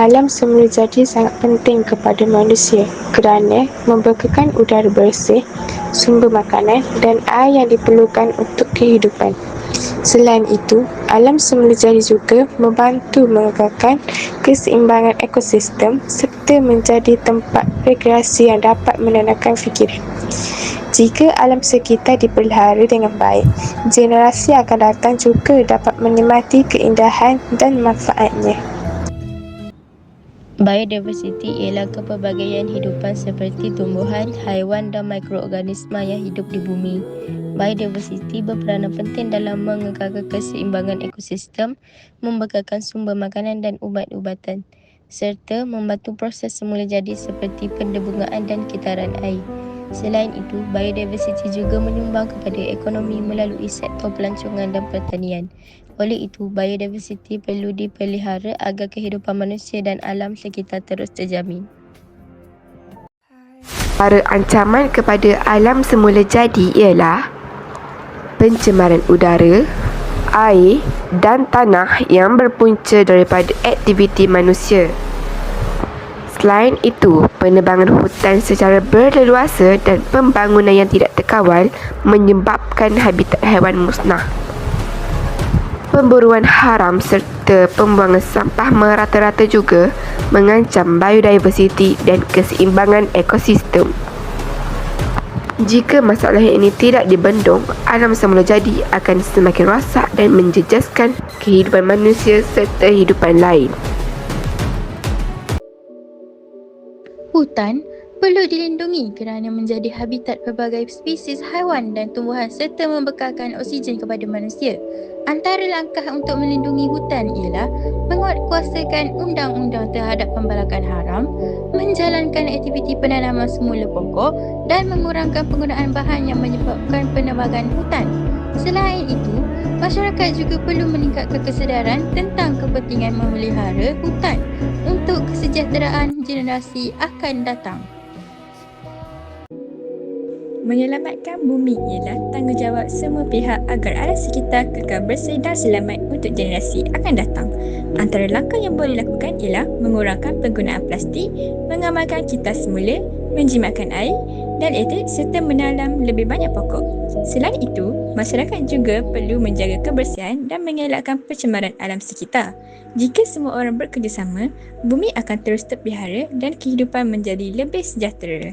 alam semula jadi sangat penting kepada manusia kerana membekakan udara bersih, sumber makanan dan air yang diperlukan untuk kehidupan. Selain itu, alam semula jadi juga membantu mengekalkan keseimbangan ekosistem serta menjadi tempat rekreasi yang dapat menenangkan fikiran. Jika alam sekitar dipelihara dengan baik, generasi akan datang juga dapat menikmati keindahan dan manfaatnya. Biodiversiti ialah kepelbagaian hidupan seperti tumbuhan, haiwan dan mikroorganisma yang hidup di bumi. Biodiversiti berperanan penting dalam mengekalkan keseimbangan ekosistem, membekalkan sumber makanan dan ubat-ubatan, serta membantu proses semula jadi seperti pendebungaan dan kitaran air. Selain itu, biodiversiti juga menyumbang kepada ekonomi melalui sektor pelancongan dan pertanian. Oleh itu, biodiversiti perlu dipelihara agar kehidupan manusia dan alam sekitar terus terjamin. Para ancaman kepada alam semula jadi ialah pencemaran udara, air dan tanah yang berpunca daripada aktiviti manusia. Selain itu, penebangan hutan secara berleluasa dan pembangunan yang tidak terkawal menyebabkan habitat haiwan musnah. Pemburuan haram serta pembuangan sampah merata-rata juga mengancam biodiversiti dan keseimbangan ekosistem. Jika masalah ini tidak dibendung, alam semula jadi akan semakin rosak dan menjejaskan kehidupan manusia serta kehidupan lain. Hutan perlu dilindungi kerana menjadi habitat pelbagai spesies haiwan dan tumbuhan serta membekalkan oksigen kepada manusia. Antara langkah untuk melindungi hutan ialah menguatkuasakan undang-undang terhadap pembalakan haram, menjalankan aktiviti penanaman semula pokok dan mengurangkan penggunaan bahan yang menyebabkan penebangan hutan. Selain itu, masyarakat juga perlu meningkatkan kesedaran tentang kepentingan memelihara hutan untuk kesejahteraan generasi akan datang. Menyelamatkan bumi ialah tanggungjawab semua pihak agar alam sekitar kekal bersih dan selamat untuk generasi akan datang. Antara langkah yang boleh dilakukan ialah mengurangkan penggunaan plastik, mengamalkan kita semula, menjimatkan air dan elektrik serta menanam lebih banyak pokok. Selain itu, masyarakat juga perlu menjaga kebersihan dan mengelakkan pencemaran alam sekitar. Jika semua orang bekerjasama, bumi akan terus terpelihara dan kehidupan menjadi lebih sejahtera.